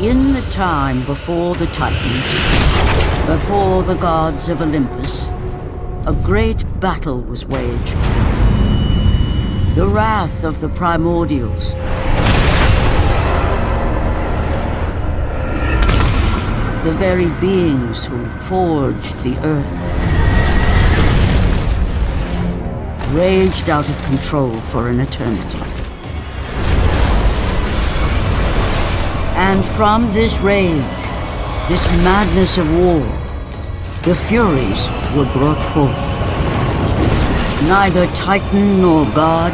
In the time before the Titans, before the gods of Olympus, a great battle was waged. The wrath of the primordials. The very beings who forged the earth. Raged out of control for an eternity. And from this rage, this madness of war, the Furies were brought forth. Neither Titan nor God,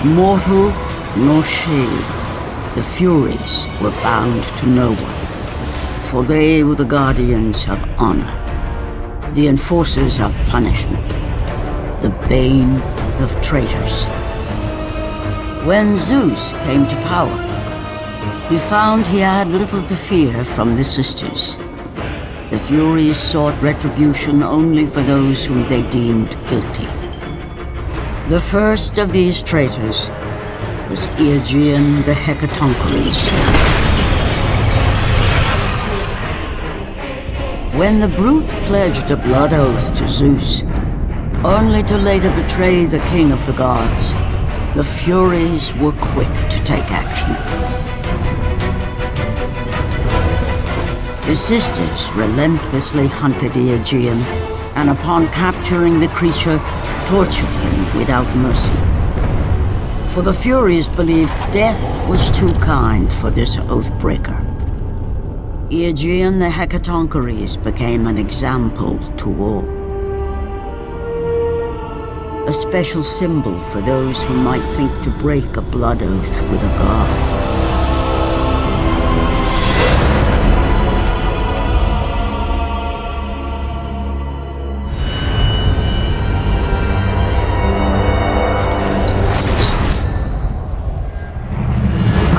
mortal nor shade, the Furies were bound to no one, for they were the guardians of honor, the enforcers of punishment, the bane of traitors. When Zeus came to power, he found he had little to fear from the sisters. The Furies sought retribution only for those whom they deemed guilty. The first of these traitors was Aegean the Hecatoncheires. When the brute pledged a blood oath to Zeus, only to later betray the king of the gods, the Furies were quick to take action. The sisters relentlessly hunted Aegean, and upon capturing the creature, tortured him without mercy. For the Furies believed death was too kind for this oath-breaker. Aegean the Hecatoncheires became an example to all. A special symbol for those who might think to break a blood oath with a god.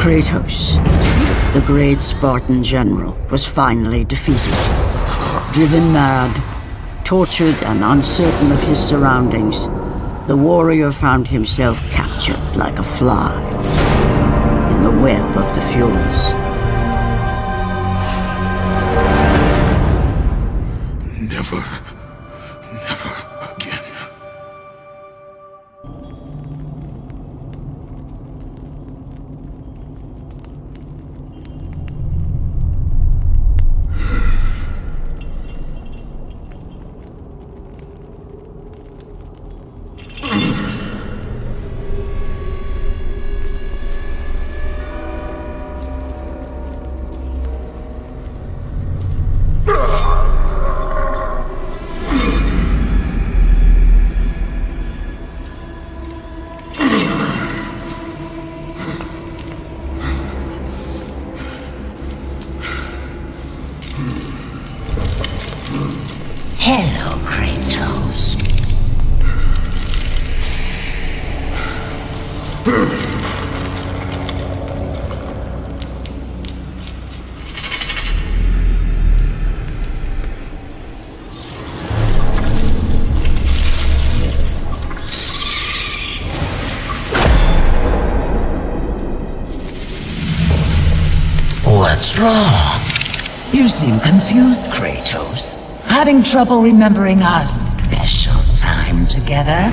Kratos, the great Spartan general, was finally defeated. Driven mad, tortured and uncertain of his surroundings, the warrior found himself captured like a fly in the web of the Furies. Never again. Hello, Kratos. What's wrong? You seem confused, Kratos. Having trouble remembering our special time together?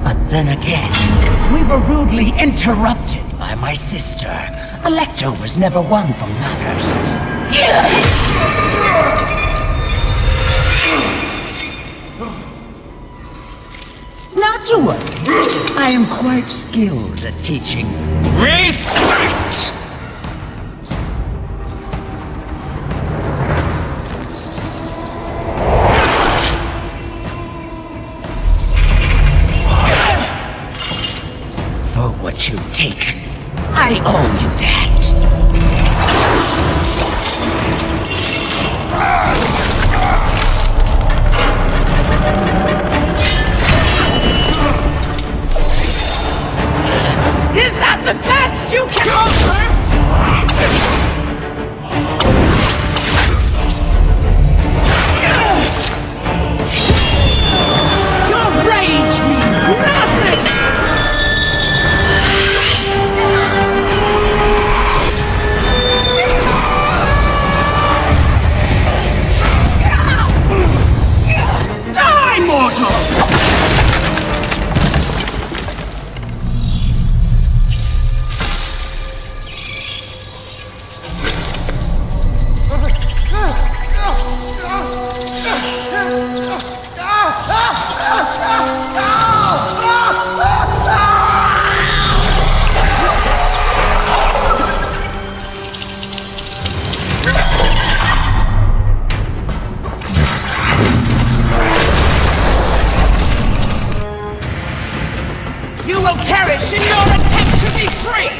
But then again, we were rudely interrupted by my sister. Alecto was never one for manners. Not to worry. I am quite skilled at teaching respect. For what you've taken, I owe you that. Is that the best you can offer? Your rage means nothing! will perish in your attempt to be free!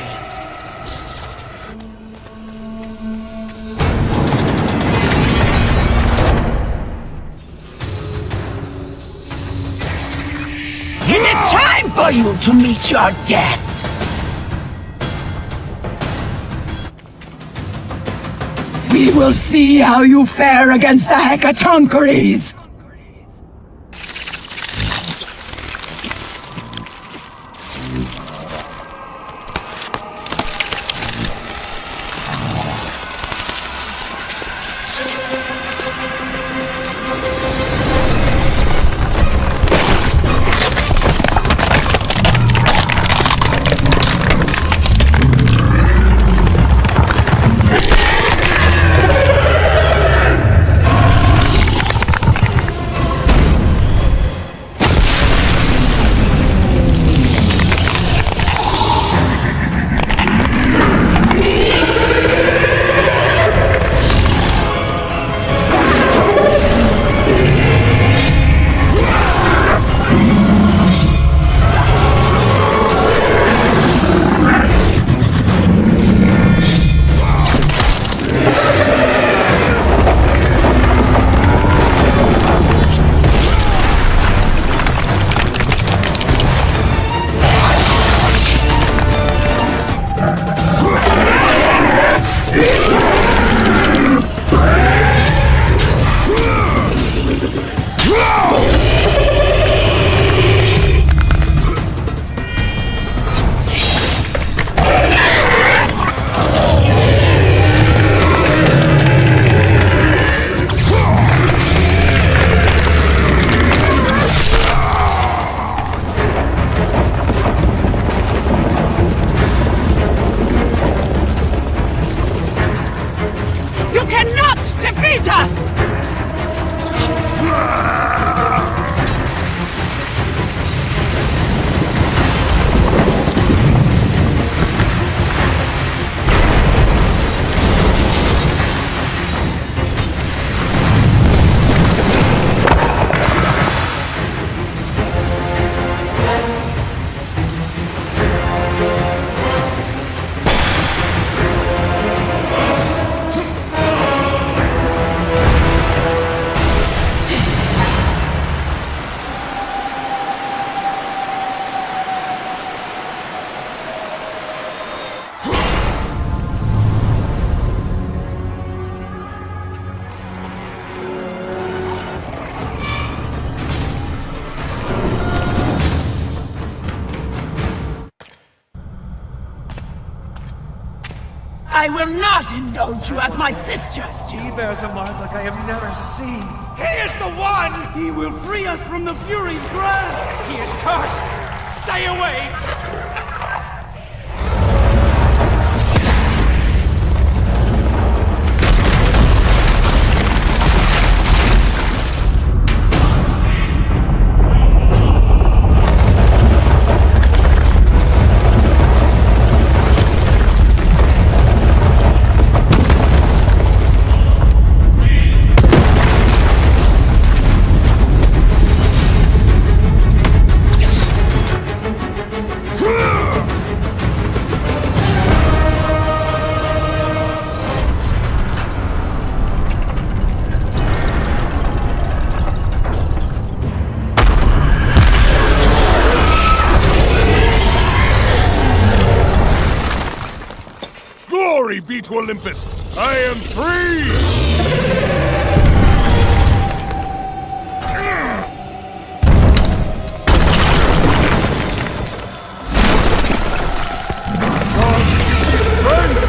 It is time for you to meet your death! We will see how you fare against the Hecatoncheires! I will not indulge you as my sisters do. He bears a mark like I have never seen. He is the one! He will free us from the Fury's grasp! He is cursed! Stay away! Glory be to Olympus! I am free! Gods, give me strength!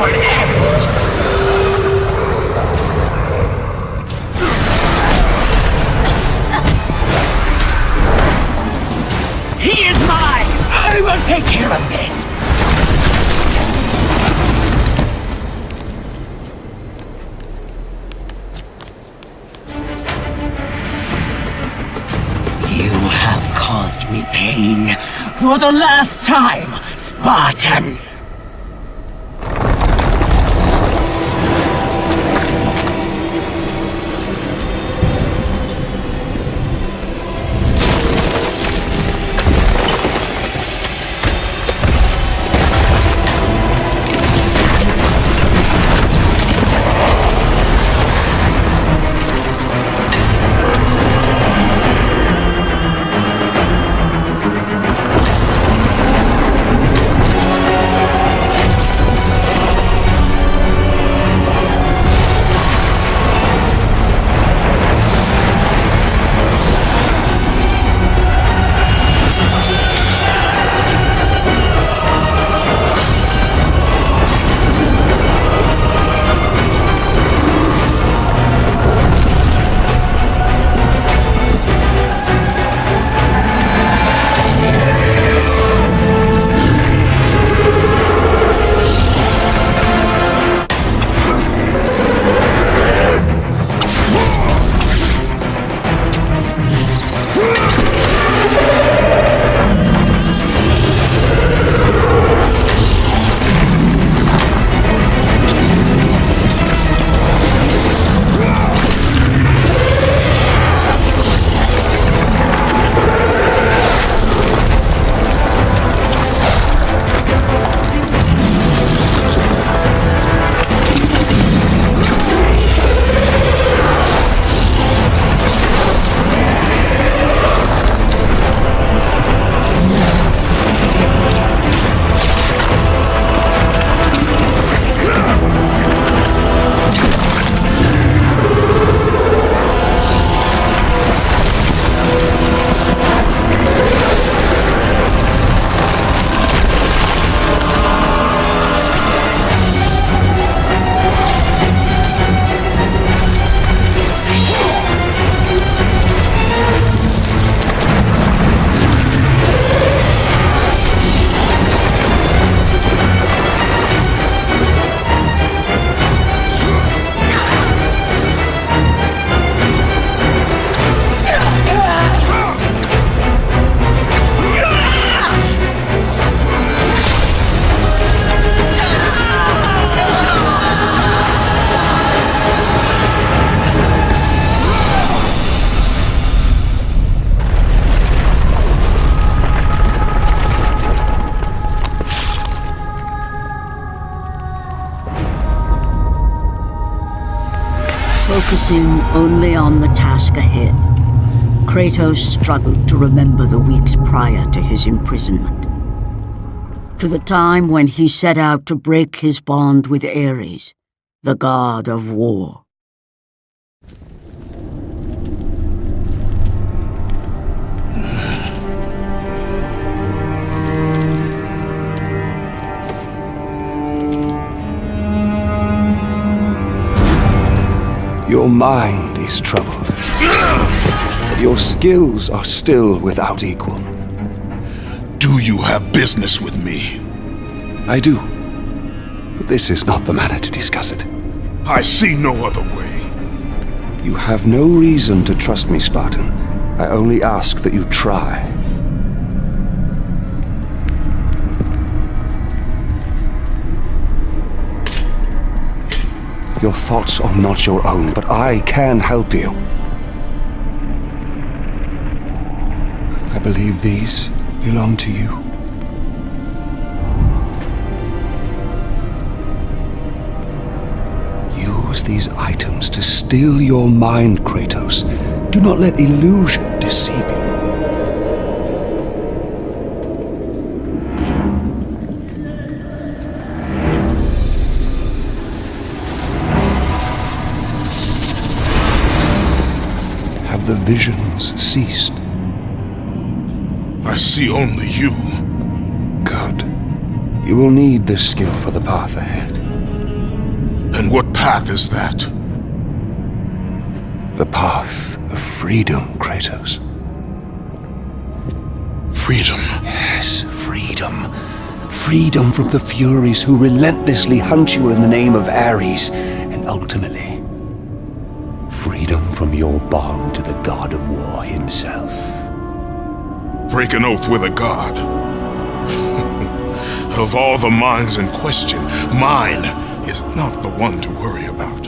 your end. He is mine! I will take care of this! You have caused me pain for the last time, Spartan! Focusing only on the task ahead, Kratos struggled to remember the weeks prior to his imprisonment. To the time when he set out to break his bond with Ares, the god of war. Your mind is troubled. But your skills are still without equal. Do you have business with me? I do. But this is not the manner to discuss it. I see no other way. You have no reason to trust me, Spartan. I only ask that you try. Your thoughts are not your own, but I can help you. I believe these belong to you. Use these items to still your mind, Kratos. Do not let illusion deceive you. Have the visions ceased? I see only you. Good. You will need this skill for the path ahead. what path is that? The path of freedom, Kratos. Freedom. Yes, freedom. Freedom from the Furies who relentlessly hunt you in the name of Ares, and ultimately, freedom from your bond to the god of war himself. Break an oath with a god. Of all the minds in question, mine is not the one to worry about.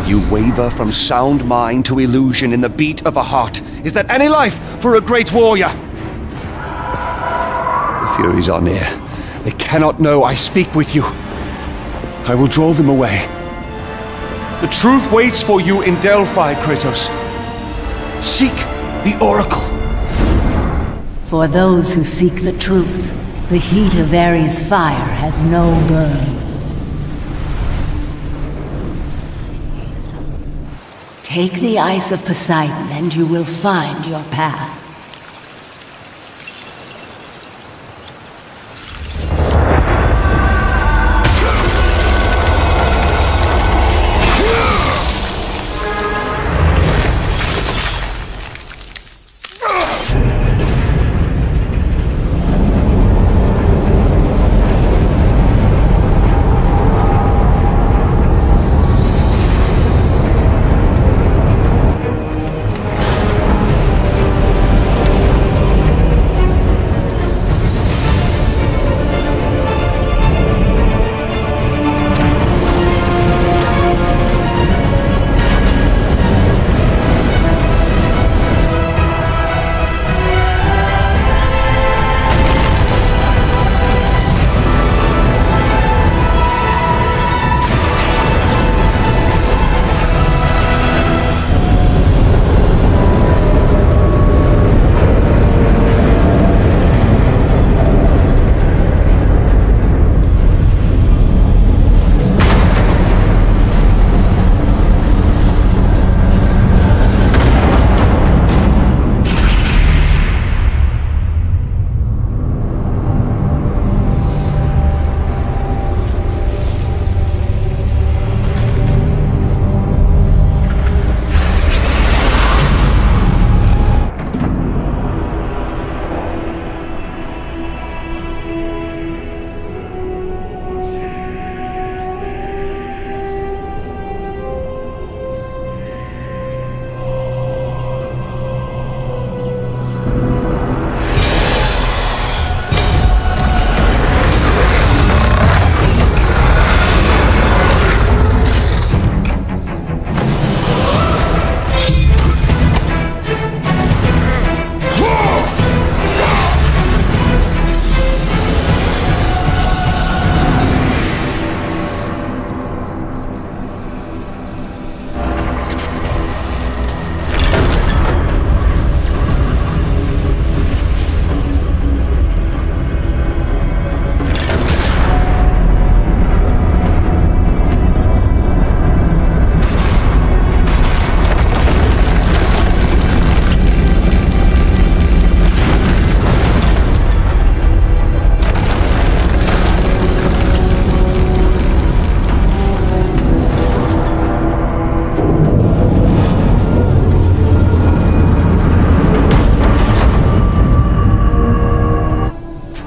You waver from sound mind to illusion in the beat of a heart. Is that any life for a great warrior? The Furies are near. They cannot know I speak with you. I will draw them away. The truth waits for you in Delphi, Kratos. Seek the Oracle. For those who seek the truth, the heat of Ares' fire has no burn. Take the Ice of Poseidon and you will find your path.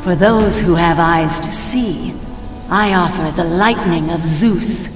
For those who have eyes to see, I offer the lightning of Zeus.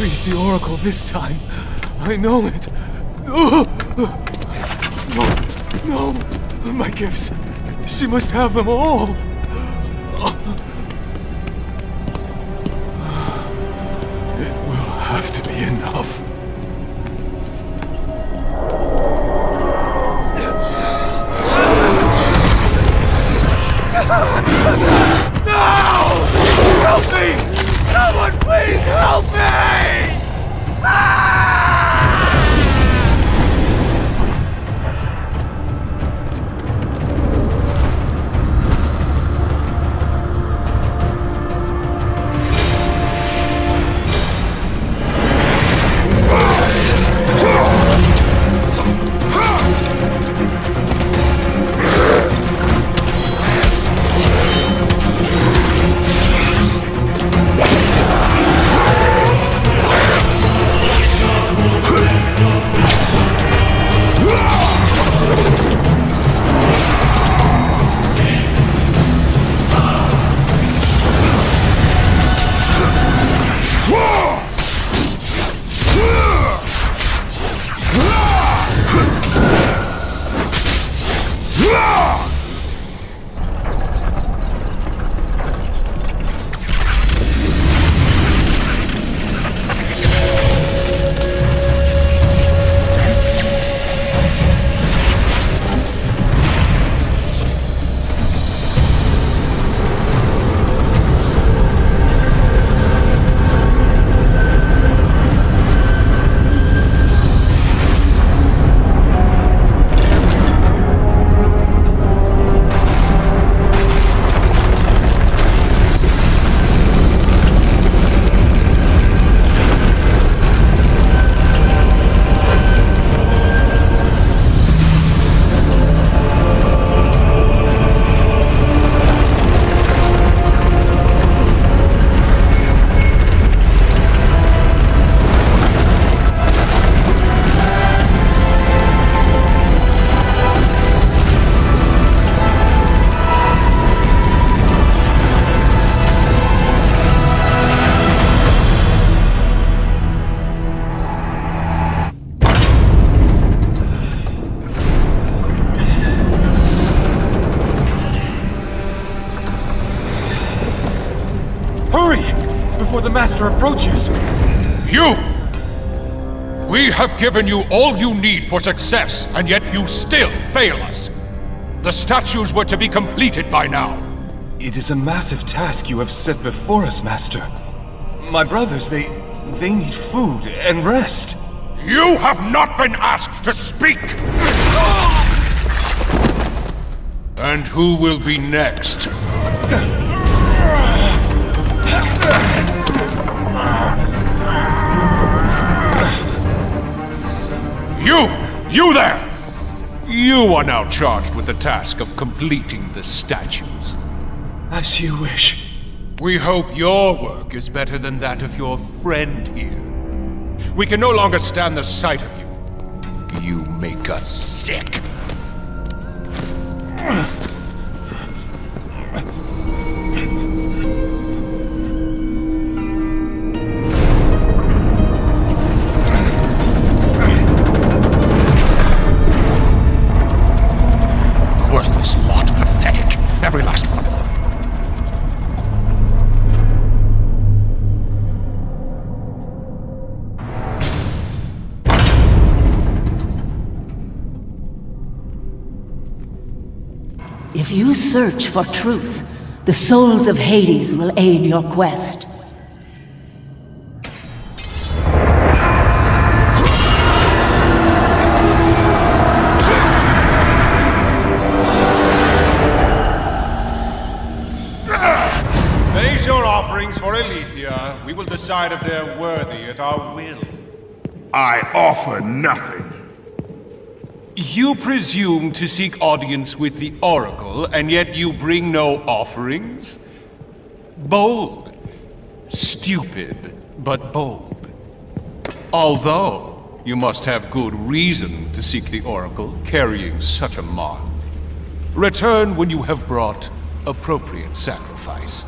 freeze the Oracle this time. I know it. No, my gifts. She must have them all. It will have to be enough. No! Help me! Someone please help me! Before the Master approaches! You! We have given you all you need for success, and yet you still fail us. The statues were to be completed by now. It is a massive task you have set before us, Master. My brothers, they need food and rest. You have not been asked to speak! And who will be next? You there! You are now charged with the task of completing the statues. As you wish. We hope your work is better than that of your friend here. We can no longer stand the sight of you. You make us sick. Worthless lot, pathetic. Every last one of them. If you search for truth, the souls of Hades will aid your quest. Place your offerings for Aletheia. We will decide if they're worthy at our will. I offer nothing. You presume to seek audience with the Oracle, and yet you bring no offerings? Bold. Stupid, but bold. Although, you must have good reason to seek the Oracle, carrying such a mark. Return when you have brought appropriate sacrifice.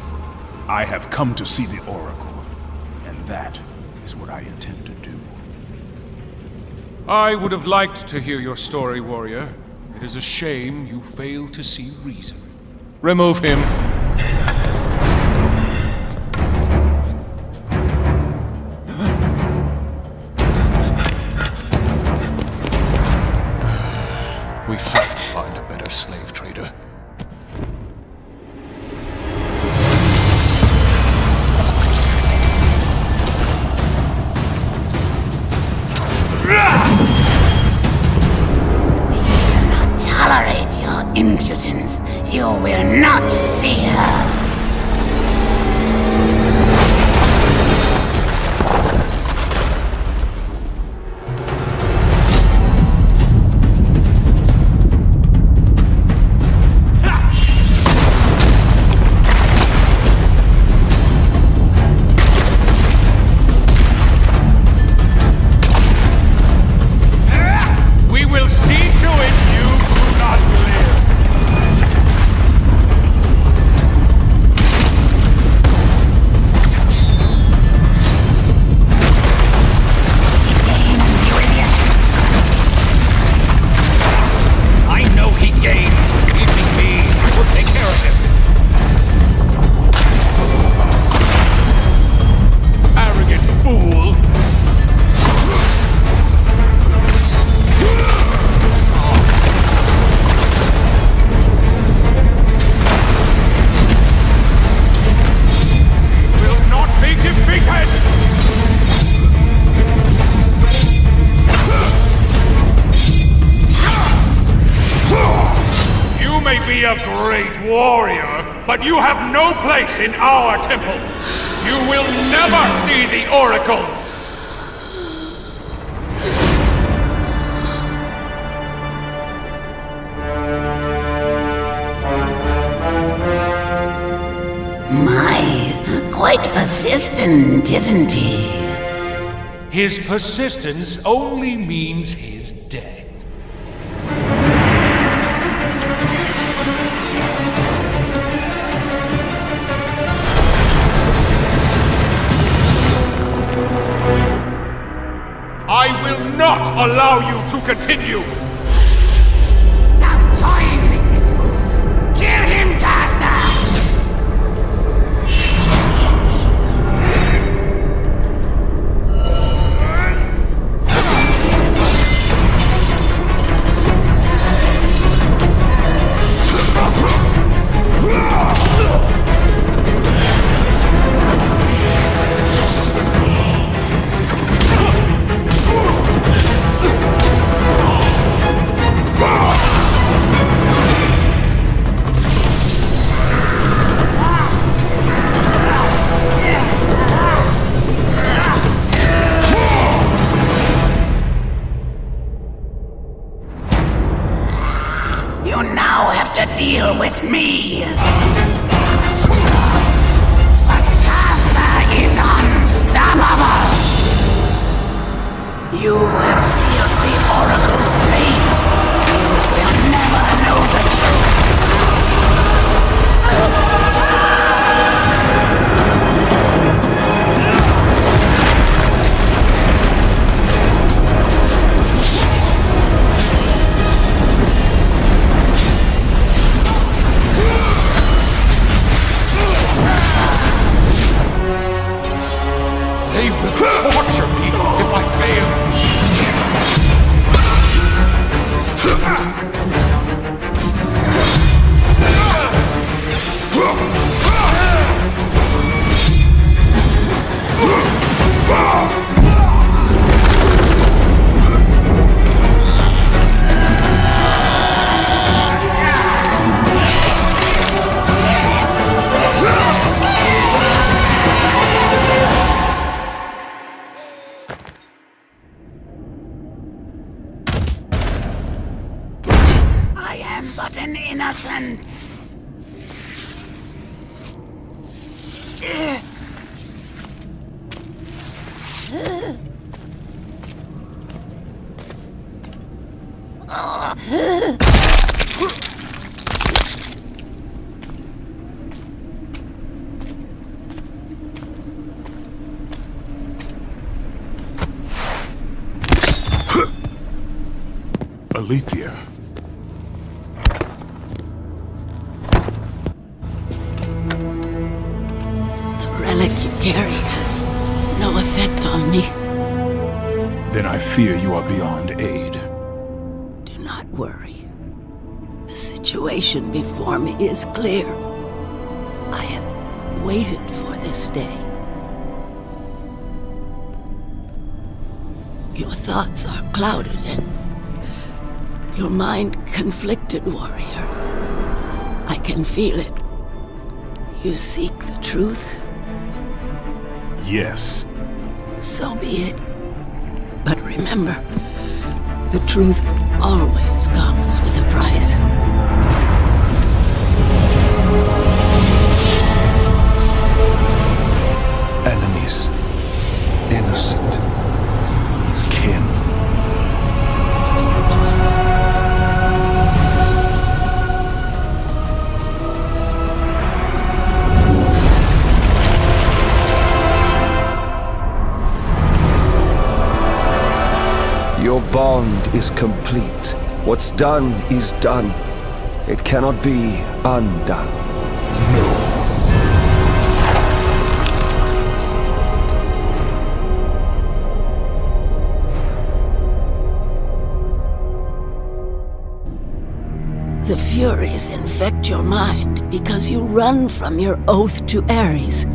I have come to see the Oracle, and that is is what I intend to do. I would have liked to hear your story, warrior. It is a shame you fail to see reason. Remove him. We have to find a better slave trader. Tolerate your impudence. You will not see her. We will see to it you do not live. I know he gains. Leave me. I will take care of him. Arrogant fool. Will not be defeated! You may be a great warrior, but you have no place in our temple. You will never see the Oracle! My, quite persistent, isn't he? His persistence only means his death. I will not allow you to continue! Stop toying with this fool. Kill him, Caster! You now have to deal with me. But Caster is unstoppable. You have sealed the Oracle's fate. You will never know the truth. They will torture me if I fail. I am but an innocent. Alethea. The relic you carry has no effect on me. Then I fear you are beyond aid. Do not worry. The situation before me is clear. I have waited for this day. Your thoughts are clouded and your mind conflicted, warrior. I can feel it. You seek the truth? Yes. So be it. But remember, the truth always comes with a price. Enemies. Innocent. Kin. Your bond is complete. What's done is done. It cannot be undone. The Furies infect your mind because you run from your oath to Ares.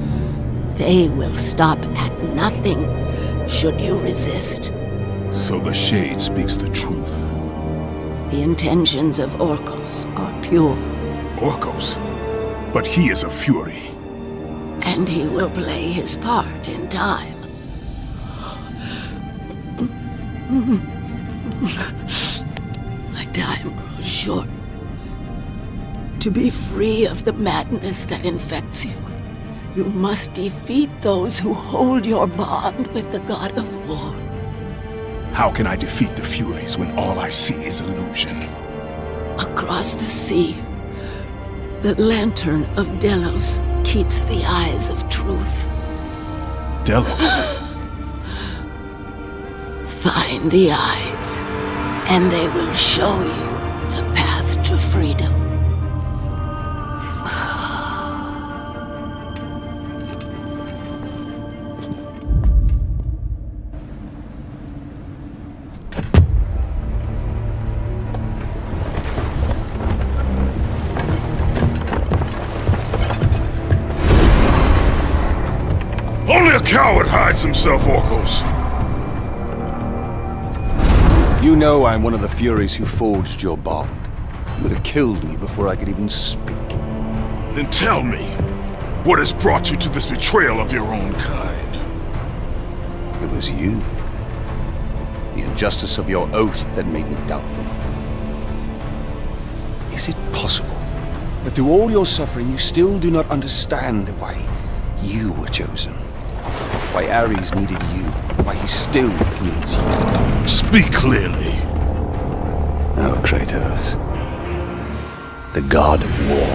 They will stop at nothing should you resist. So the Shade speaks the truth. The intentions of Orcos are pure. Orcos? But he is a Fury. And he will play his part in time. My time grows short. To be free of the madness that infects you, you must defeat those who hold your bond with the god of war. How can I defeat the Furies when all I see is illusion? Across the sea, the lantern of Delos keeps the eyes of truth. Delos? Find the eyes, and they will show you the path to freedom. Only a coward hides himself, Orcos. You know I'm one of the Furies who forged your bond. You would have killed me before I could even speak. Then tell me, what has brought you to this betrayal of your own kind? It was you. The injustice of your oath that made me doubtful. Is it possible that through all your suffering you still do not understand why you were chosen? Why Ares needed you? Why he still needs you? Speak clearly. Oh, Kratos. The god of war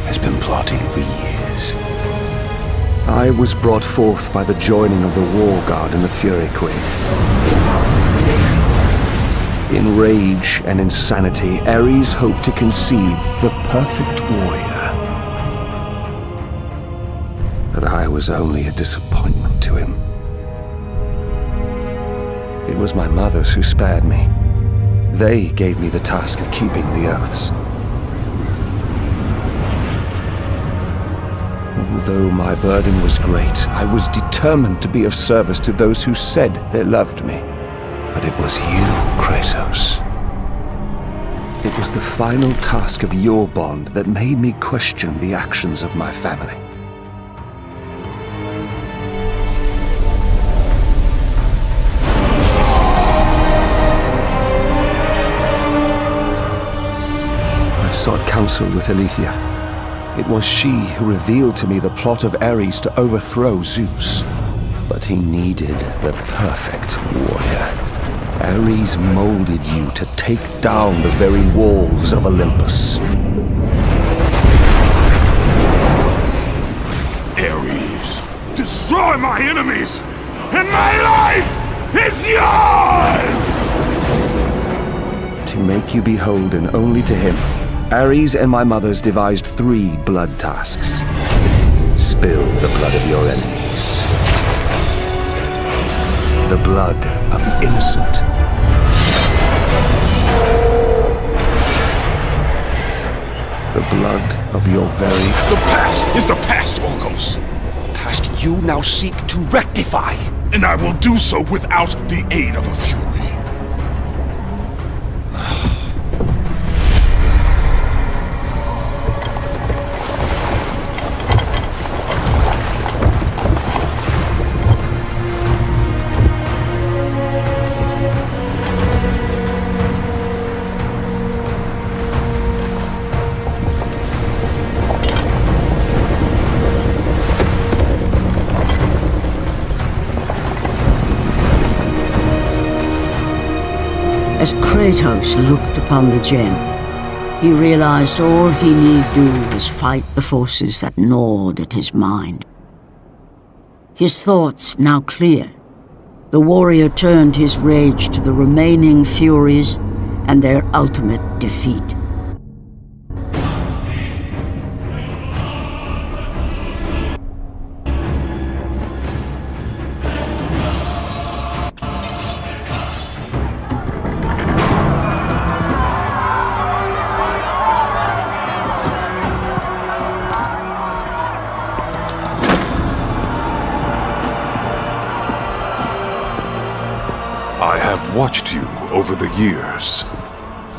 has been plotting for years. I was brought forth by the joining of the War God and the Fury Queen. In rage and insanity, Ares hoped to conceive the perfect warrior. But I was only a disappointment to him. It was my mothers who spared me. They gave me the task of keeping the oaths. Although my burden was great, I was determined to be of service to those who said they loved me. But it was you, Kratos. It was the final task of your bond that made me question the actions of my family. I sought counsel with Alethea. It was she who revealed to me the plot of Ares to overthrow Zeus. But he needed the perfect warrior. Ares molded you to take down the very walls of Olympus. Ares, destroy my enemies, and my life is yours! To make you beholden only to him, Ares and my mothers devised 3 blood tasks. Spill the blood of your enemies. The blood of the innocent. The blood of your very... The past is the past, Orcos. Past you now seek to rectify. And I will do so without the aid of a Fury. As Kratos looked upon the gem, he realized all he need do was fight the forces that gnawed at his mind. His thoughts now clear, the warrior turned his rage to the remaining Furies and their ultimate defeat. I have watched you over the years.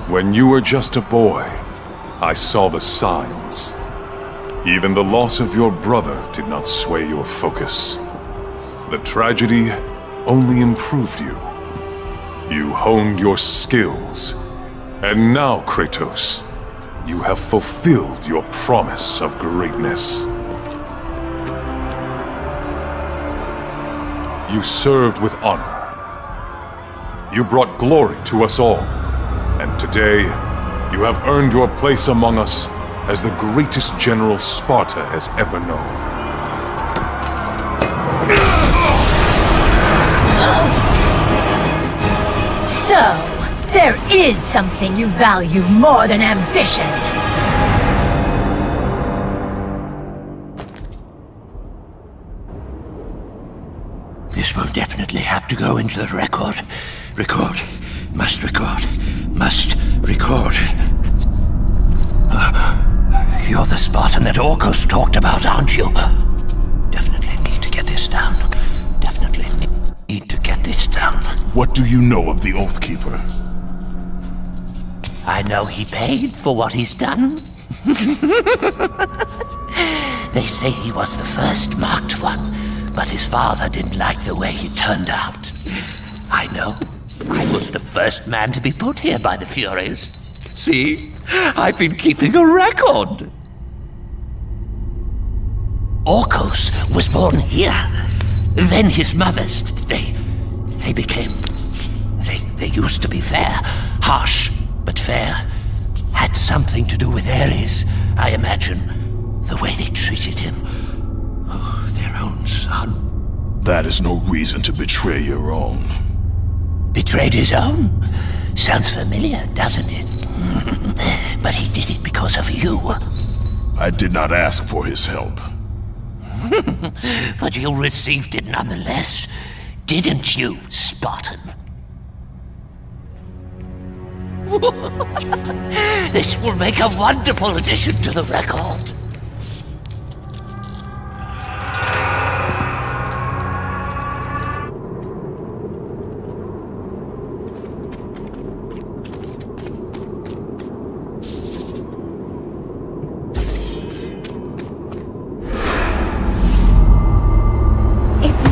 When you were just a boy, I saw the signs. Even the loss of your brother did not sway your focus. The tragedy only improved you. You honed your skills. And now, Kratos, you have fulfilled your promise of greatness. You served with honor. You brought glory to us all, and today, you have earned your place among us as the greatest general Sparta has ever known. So, there is something you value more than ambition. This will definitely have to go into the record. Record. Must record. Must record. You're the Spartan that Orcos talked about, aren't you? Definitely need to get this down. Definitely need to get this down. What do you know of the Oathkeeper? I know he paid for what he's done. They say he was the first marked one, but his father didn't like the way he turned out. I know. I was the first man to be put here by the Furies. See? I've been keeping a record. Orcos was born here. Then his mothers, they became... They used to be fair. Harsh, but fair. Had something to do with Ares, I imagine. The way they treated him. Oh, their own son. That is no reason to betray your own. Betrayed his own? Sounds familiar, doesn't it? But he did it because of you. I did not ask for his help. But you received it nonetheless, didn't you, Spartan? This will make a wonderful addition to the record.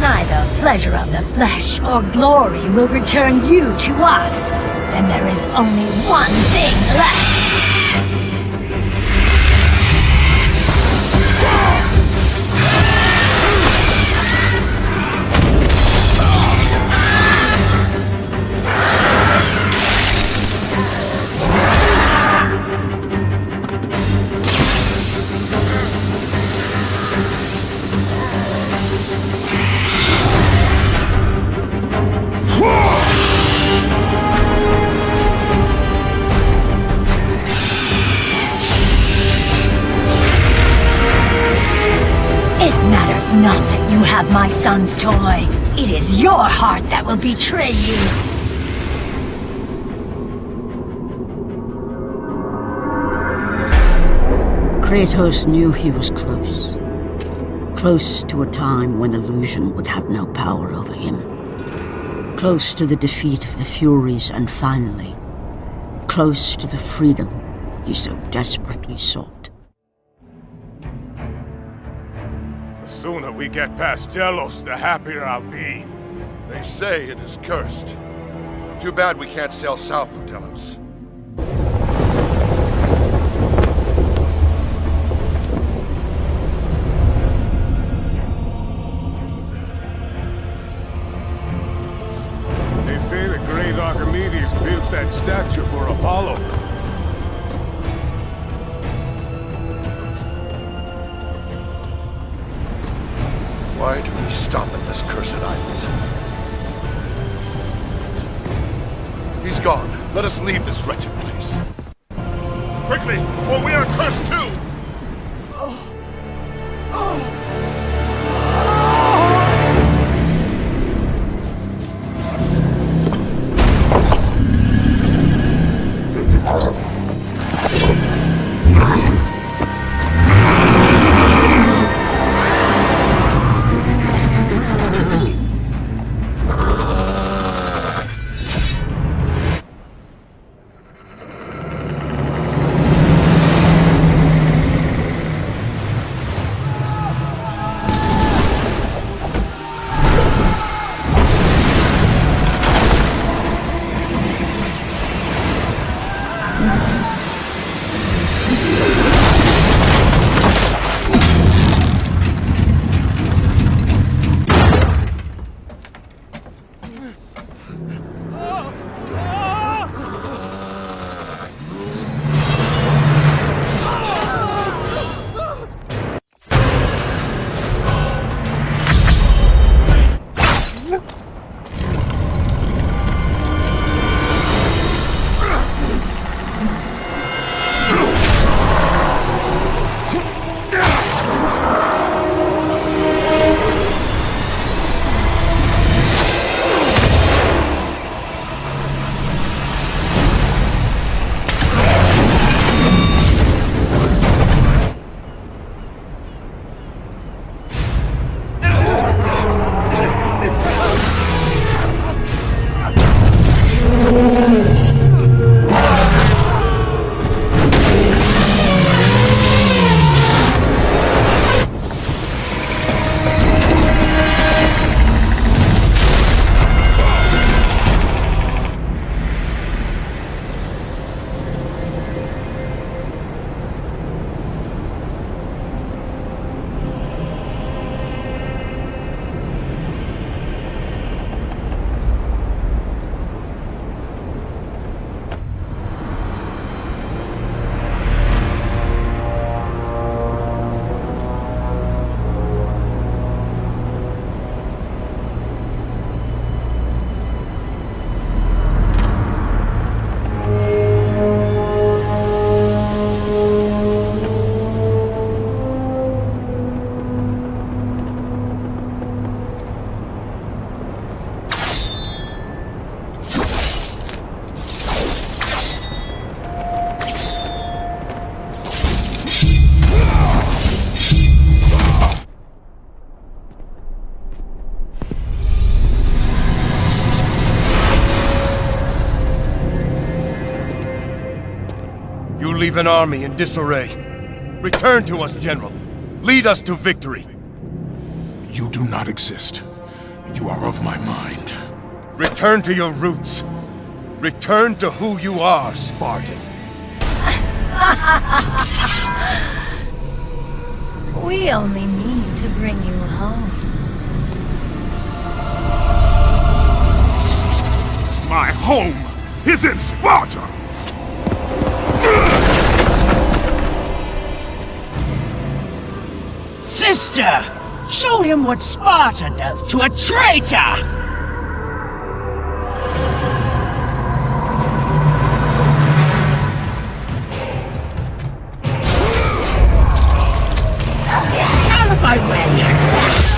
Neither pleasure of the flesh or glory will return you to us. Then there is only one thing left. is not that you have my son's toy. It is your heart that will betray you. Kratos knew he was close. Close to a time when illusion would have no power over him. Close to the defeat of the Furies, and finally, close to the freedom he so desperately sought. The sooner we get past Delos, the happier I'll be. They say it is cursed. Too bad we can't sail south of Delos. They say the great Archimedes built that statue for Apollo. Why do we stop at this cursed island? He's gone. Let us leave this wretched place. Quickly, before we are cursed too! You leave an army in disarray. Return to us, General. Lead us to victory. You do not exist. You are of my mind. Return to your roots. Return to who you are, Spartan. We only mean to bring you home. My home is in Sparta! Sister, show him what Sparta does to a traitor! Out of my way!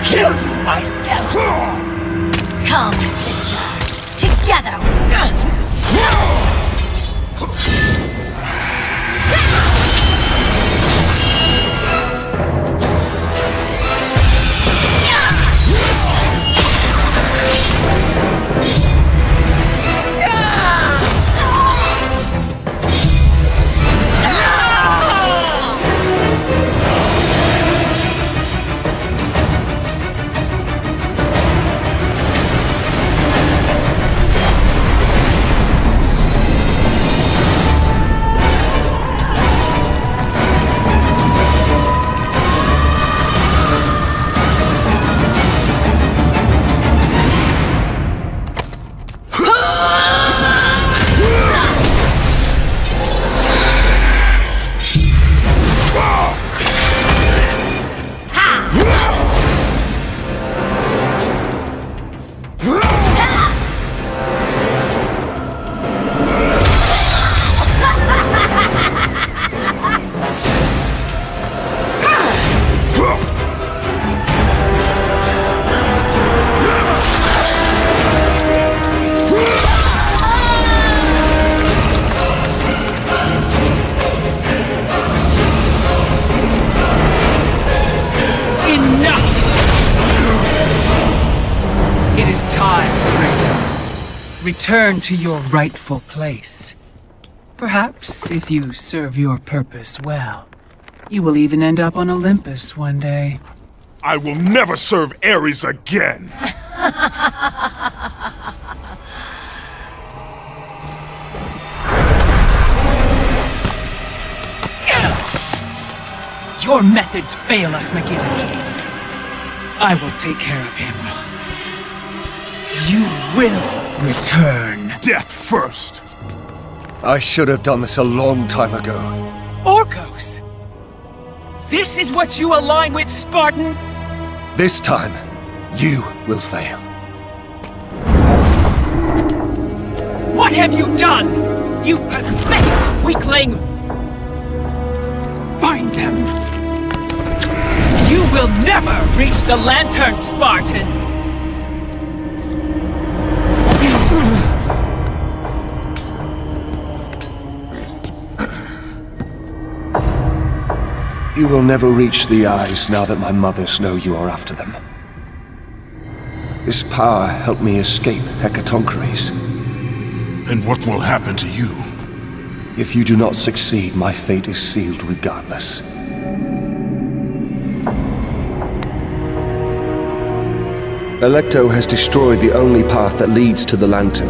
kill you myself! Come, sister. Together. Return to your rightful place. Perhaps, if you serve your purpose well, you will even end up on Olympus one day. I will never serve Ares again! Your methods fail us, McGill. I will take care of him. You will return. Death first! I should have done this a long time ago. Orcos! This is what you align with, Spartan? This time, you will fail. What have you done? You pathetic weakling! Find them! You will never reach the Lantern, Spartan! You will never reach the eyes now that my mothers know you are after them. This power helped me escape Hecatoncheires. And what will happen to you? If you do not succeed, my fate is sealed regardless. Electo has destroyed the only path that leads to the Lantern.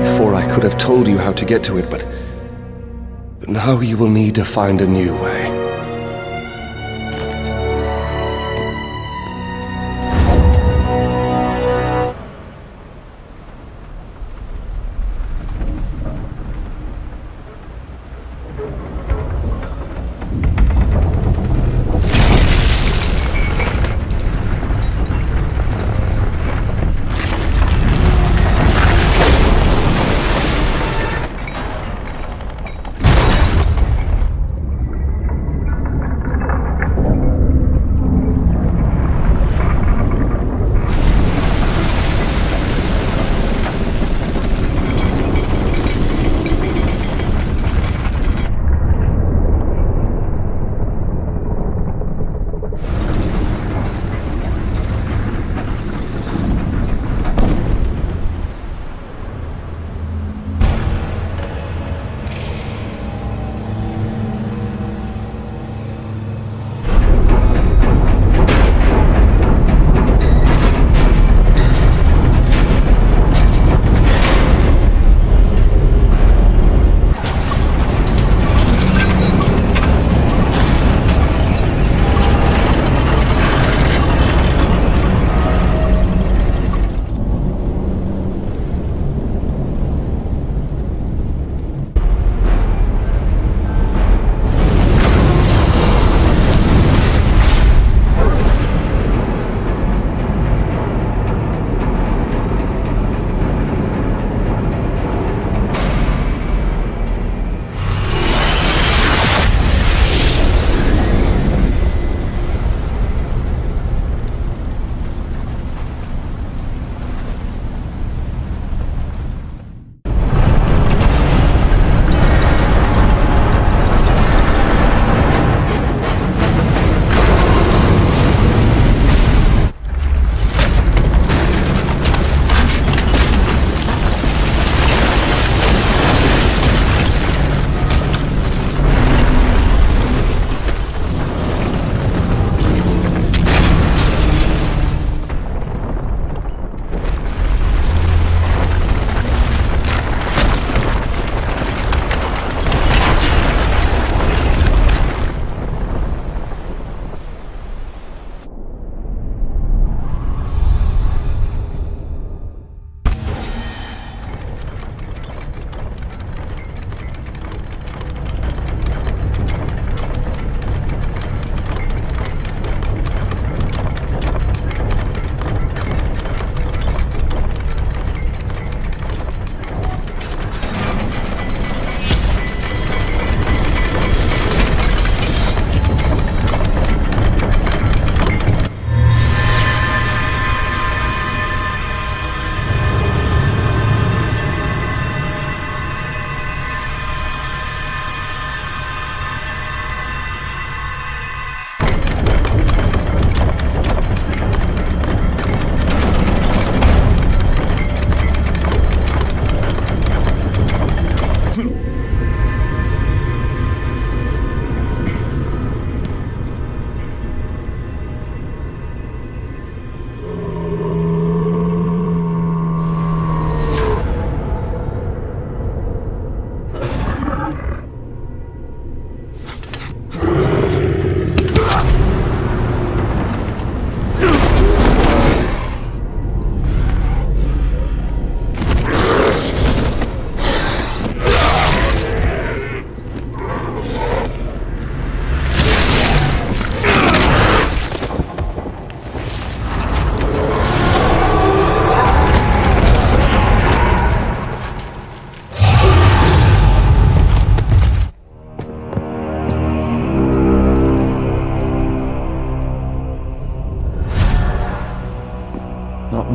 Before I could have told you how to get to it, but now you will need to find a new way.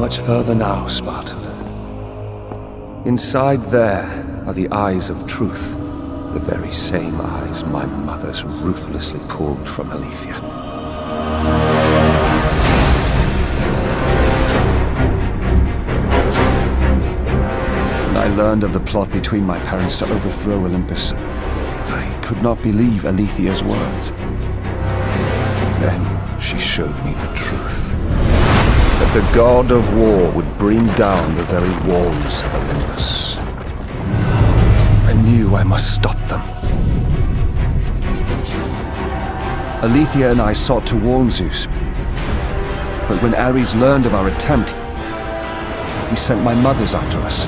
much further now, Spartan. Inside there are the eyes of truth, the very same eyes my mother's ruthlessly pulled from Aletheia. When I learned of the plot between my parents to overthrow Olympus, I could not believe Aletheia's words. Then she showed me the truth. That the god of war would bring down the very walls of Olympus. I knew I must stop them. Aletheia and I sought to warn Zeus. But when Ares learned of our attempt, he sent my mothers after us.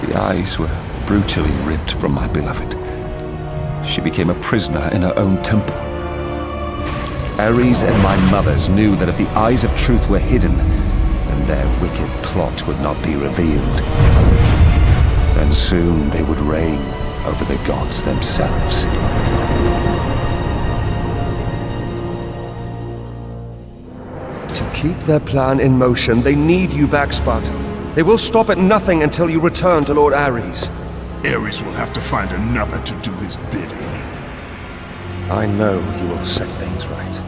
The eyes were brutally ripped from my beloved. She became a prisoner in her own temple. Ares and my mothers knew that if the eyes of truth were hidden, then their wicked plot would not be revealed. Then soon they would reign over the gods themselves. To keep their plan in motion, they need you back, Spartan. They will stop at nothing until you return to Lord Ares. Ares will have to find another to do his bidding. I know you will set things right.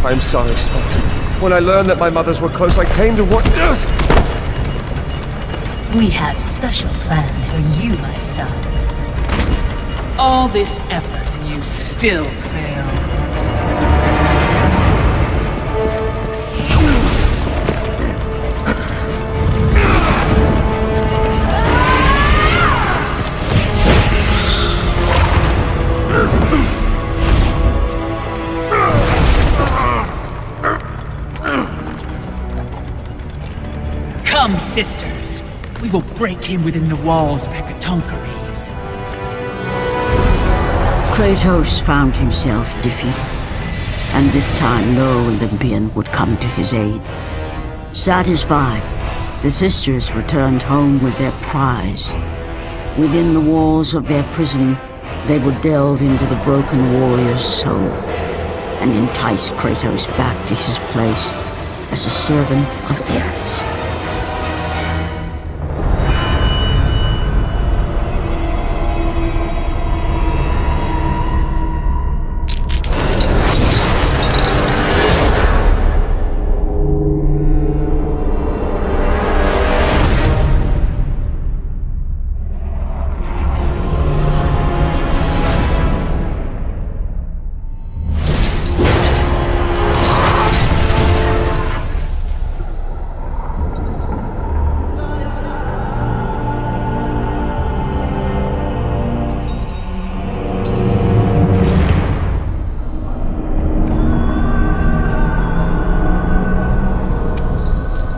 I'm sorry, Spartan. When I learned that my mothers were close, I came to what... We have special plans for you, my son. All this effort and you still fail. sisters. We will break him within the walls of Hecatoncheires. Kratos found himself defeated, and this time no Olympian would come to his aid. Satisfied, the sisters returned home with their prize. Within the walls of their prison, they would delve into the broken warrior's soul and entice Kratos back to his place as a servant of Ares.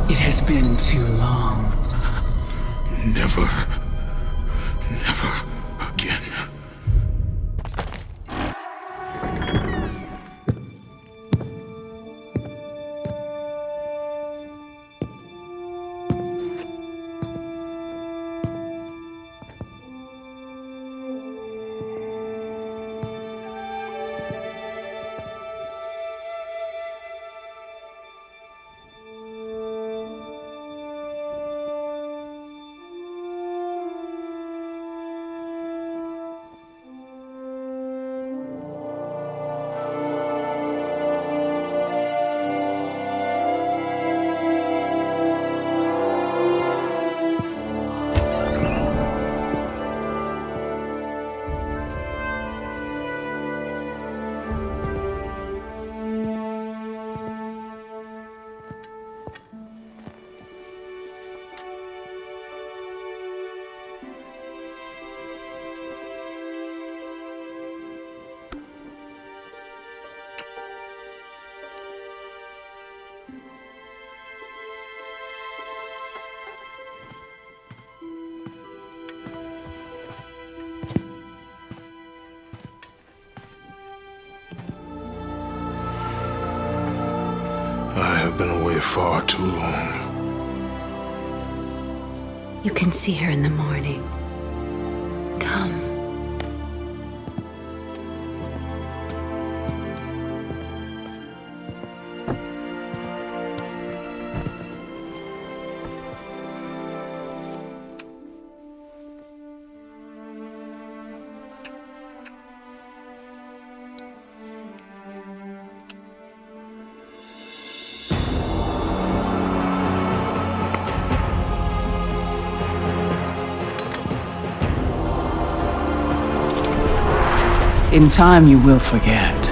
It has been too long. Never again. I have been away far too long. You can see her in the morning. Come. In time, you will forget.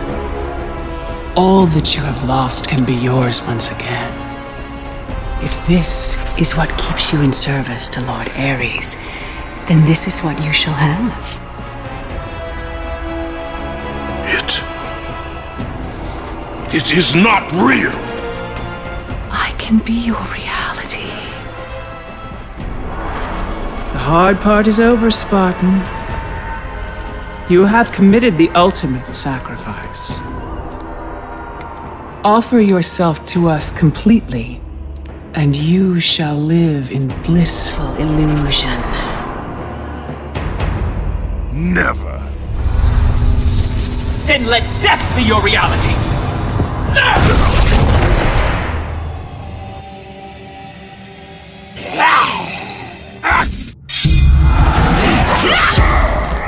All that you have lost can be yours once again. If this is what keeps you in service to Lord Ares, then this is what you shall have. It is not real. I can be your reality. The hard part is over, Spartan. You have committed the ultimate sacrifice. Offer yourself to us completely, and you shall live in blissful illusion. Never. Then let death be your reality!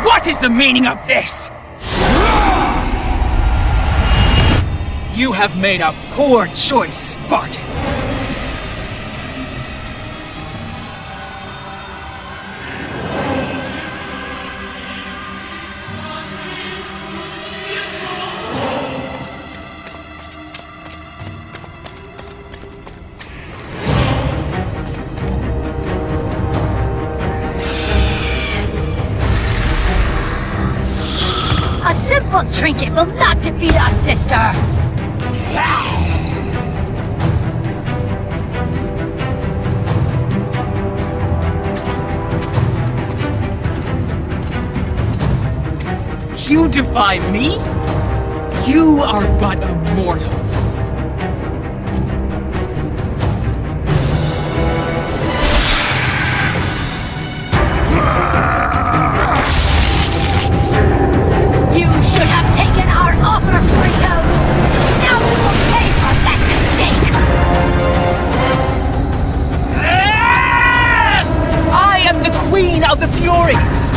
What is the meaning of this? You have made a poor choice, Spartan. A simple trinket will not defeat us, sister! You defy me? You are but a mortal. You should have taken our offer, Kratos! Now we will pay for that mistake! I am the Queen of the Furies!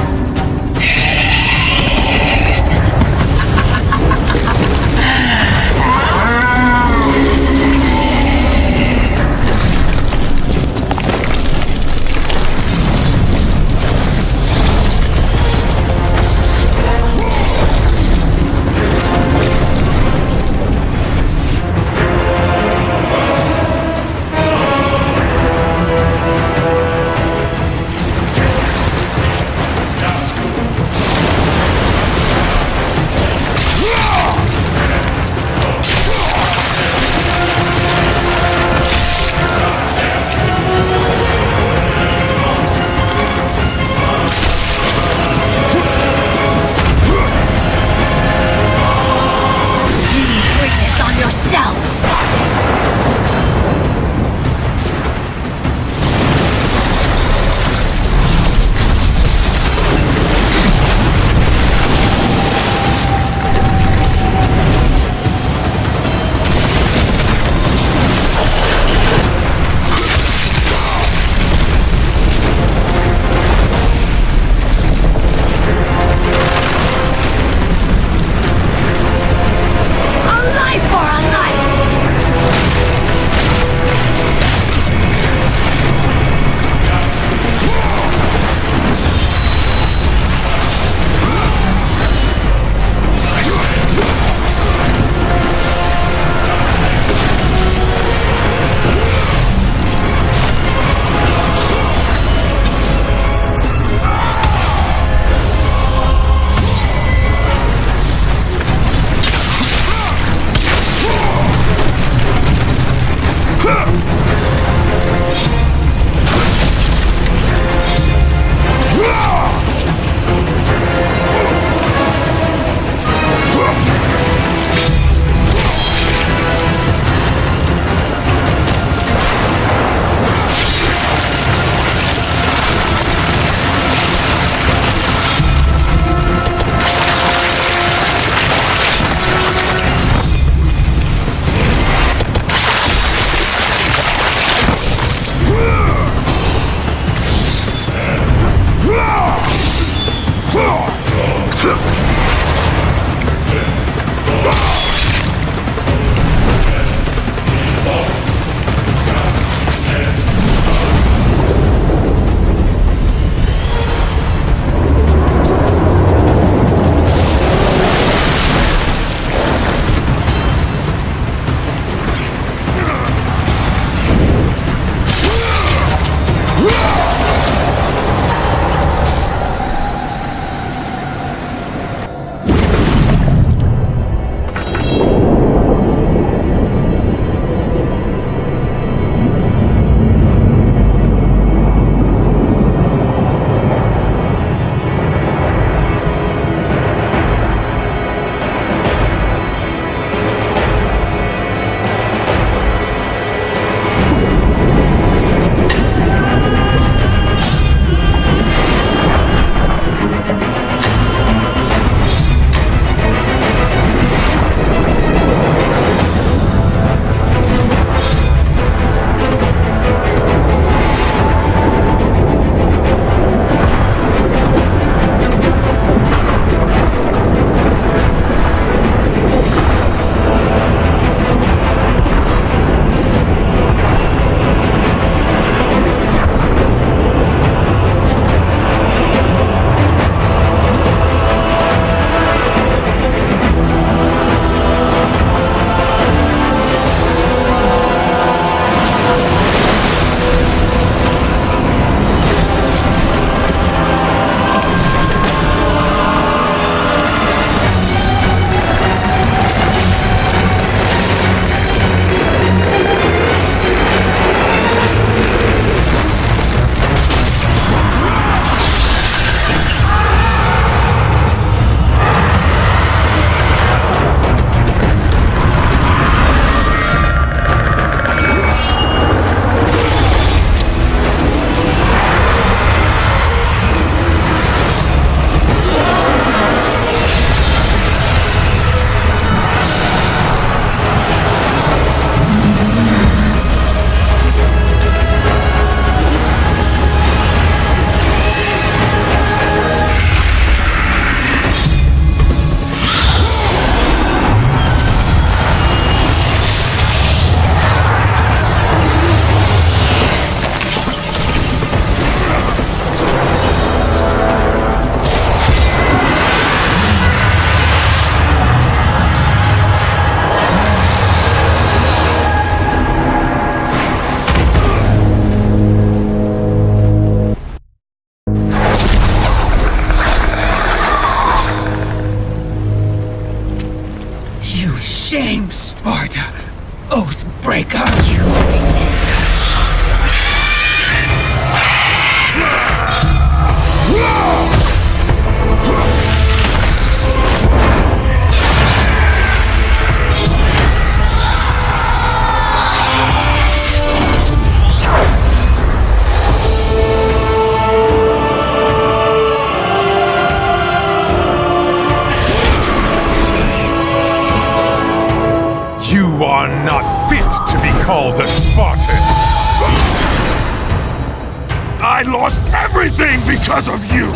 to be called a Spartan. I lost everything because of you!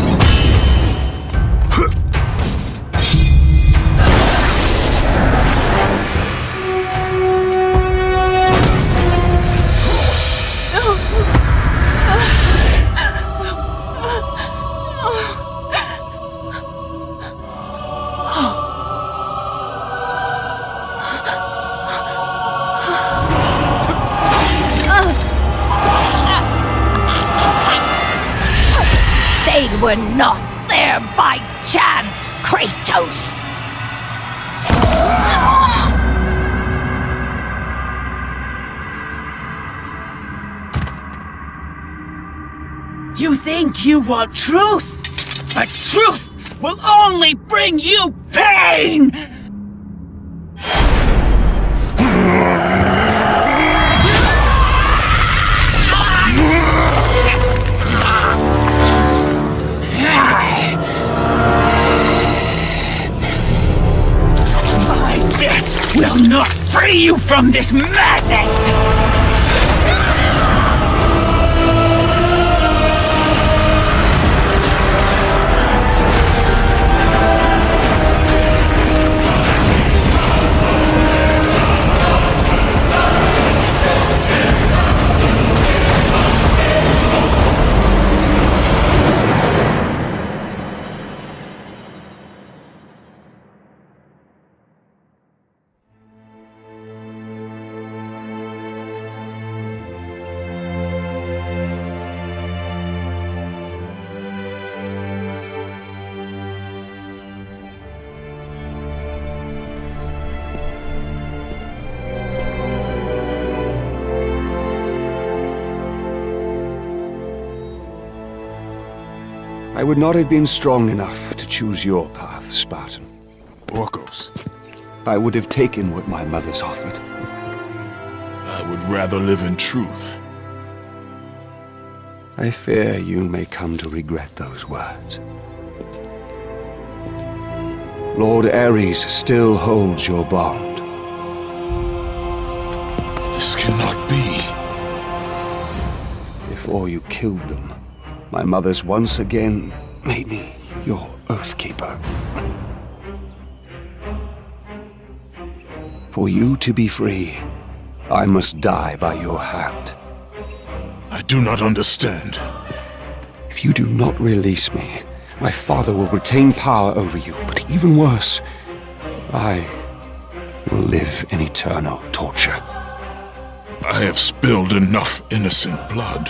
They were not there by chance, Kratos! You think you want truth, but truth will only bring you pain! My death will not free you from this madness! I would not have been strong enough to choose your path, Spartan. Orcos, I would have taken what my mother's offered. I would rather live in truth. I fear you may come to regret those words. Lord Ares still holds your bond. This cannot be. Before you killed them, my mother's once again made me your Oathkeeper. For you to be free, I must die by your hand. I do not understand. If you do not release me, my father will retain power over you, but even worse, I will live in eternal torture. I have spilled enough innocent blood.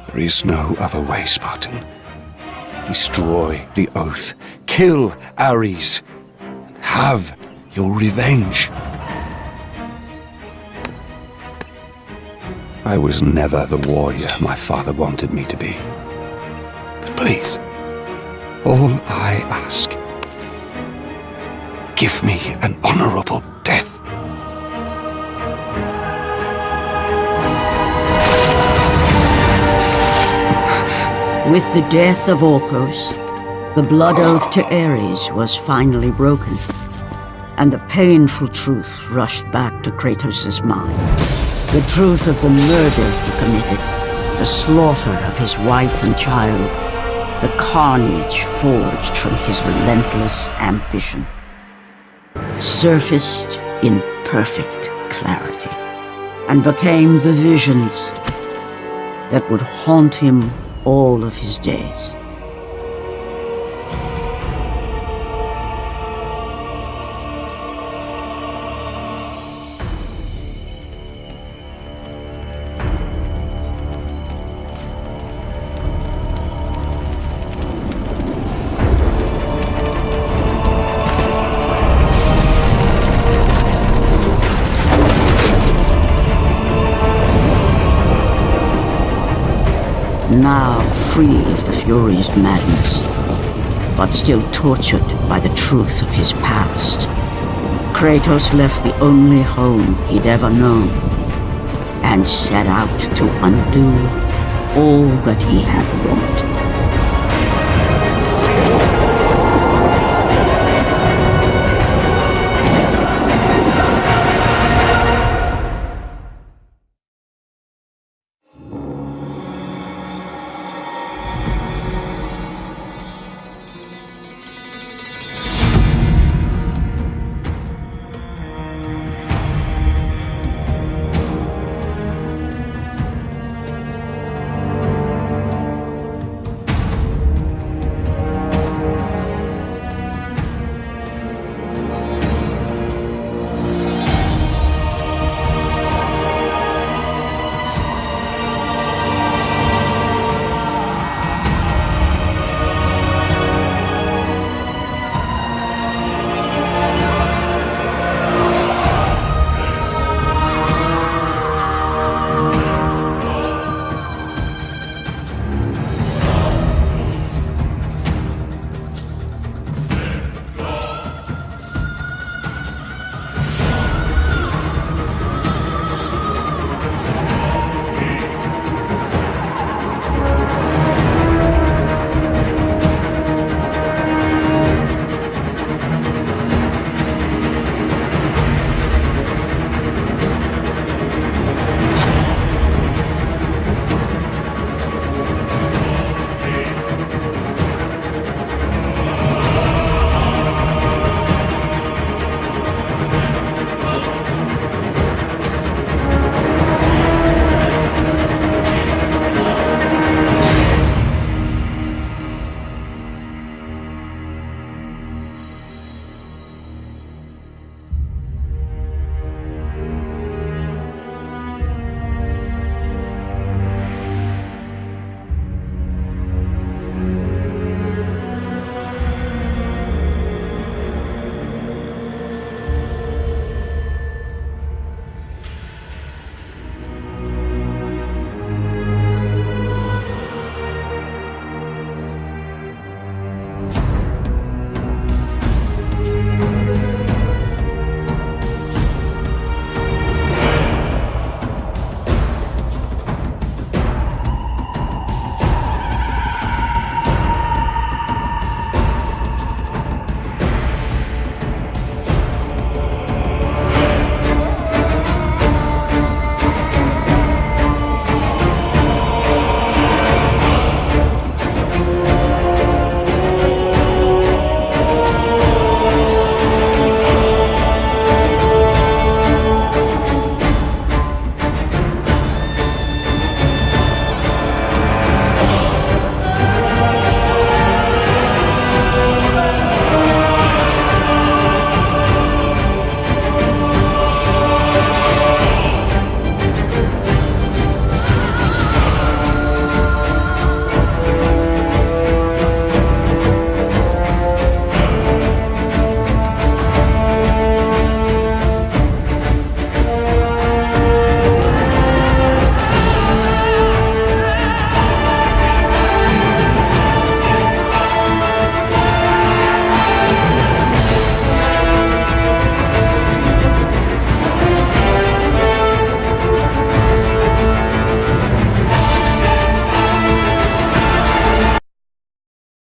There is no other way, Spartan. Destroy the Oath. Kill Ares. Have your revenge. I was never the warrior my father wanted me to be. But please, all I ask, give me an honorable death. With the death of Orcos, the blood oath to Ares was finally broken, and the painful truth rushed back to Kratos' mind. The truth of the murder he committed, the slaughter of his wife and child, the carnage forged from his relentless ambition, surfaced in perfect clarity, and became the visions that would haunt him all of his days. Now free of the Fury's madness, but still tortured by the truth of his past, Kratos left the only home he'd ever known and set out to undo all that he had wrought.